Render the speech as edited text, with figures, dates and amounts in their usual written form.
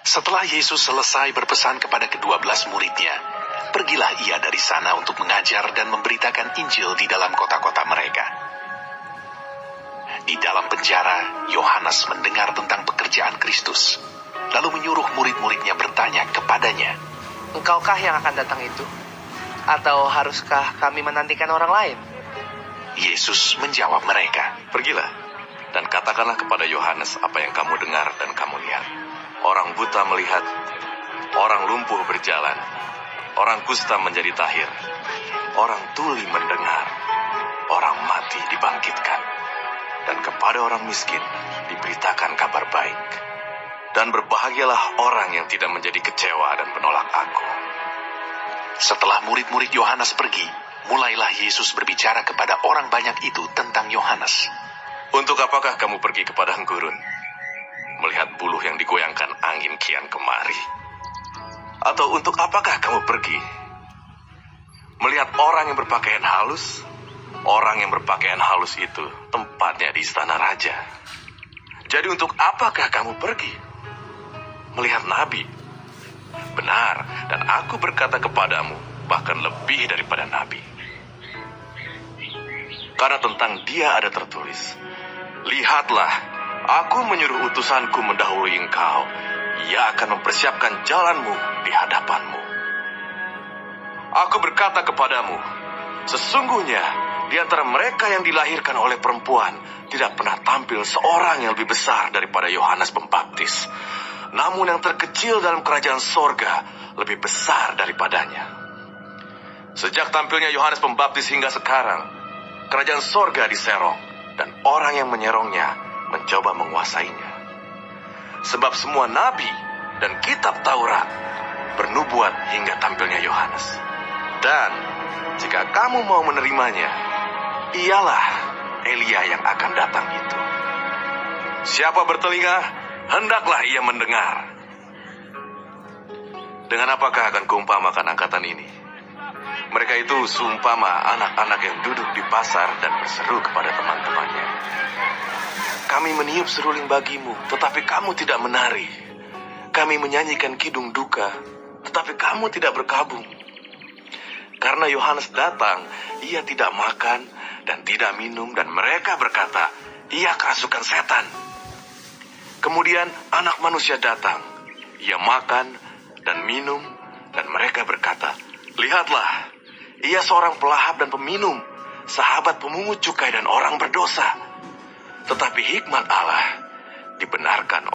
Setelah Yesus selesai berpesan kepada ke-12 muridnya, pergilah ia dari sana untuk mengajar dan memberitakan Injil di dalam kota-kota mereka. Di dalam penjara, Yohanes mendengar tentang pekerjaan Kristus, lalu menyuruh murid-muridnya bertanya kepadanya, "Engkaukah yang akan datang itu? Atau haruskah kami menantikan orang lain?" Yesus menjawab mereka, Pergilah dan katakanlah kepada Yohanes apa yang kamu dengar dan kamu lihat. Orang buta melihat, orang lumpuh berjalan, orang kusta menjadi tahir, orang tuli mendengar, orang mati dibangkitkan, dan kepada orang miskin diberitakan kabar baik. Dan berbahagialah orang yang tidak menjadi kecewa dan menolak aku. Setelah murid-murid Yohanes pergi, mulailah Yesus berbicara kepada orang banyak itu tentang Yohanes. Untuk apakah kamu pergi ke padang gurun, melihat buluh yang digoyangkan angin kian kemari? Atau untuk apakah kamu pergi, melihat orang yang berpakaian halus? Orang yang berpakaian halus itu tempatnya di istana raja. Jadi untuk apakah kamu pergi, melihat nabi? Benar, dan aku berkata kepadamu, bahkan lebih daripada nabi. Karena tentang dia ada tertulis, lihatlah, aku menyuruh utusanku mendahului engkau. Ia akan mempersiapkan jalanmu di hadapanmu. Aku berkata kepadamu, sesungguhnya di antara mereka yang dilahirkan oleh perempuan tidak pernah tampil seorang yang lebih besar daripada Yohanes Pembaptis. Namun yang terkecil dalam kerajaan sorga lebih besar daripadanya. Sejak tampilnya Yohanes Pembaptis hingga sekarang, kerajaan sorga diserong, dan orang yang menyerongnya mencoba menguasainya. Sebab semua nabi dan kitab Taurat bernubuat hingga tampilnya Yohanes. Dan jika kamu mau menerimanya, ialah Elia yang akan datang itu. Siapa bertelinga, hendaklah ia mendengar. Dengan apakah akan kuumpamakan angkatan ini? Mereka itu seumpama anak-anak yang duduk di pasar dan berseru kepada teman-temannya, kami meniup seruling bagimu, tetapi kamu tidak menari. Kami menyanyikan kidung duka, tetapi kamu tidak berkabung. Karena Yohanes datang, ia tidak makan dan tidak minum, dan mereka berkata, ia kerasukan setan. Kemudian anak manusia datang, ia makan dan minum, dan mereka berkata, lihatlah, ia seorang pelahap dan peminum, sahabat pemungut cukai dan orang berdosa. Tetapi hikmat Allah dibenarkan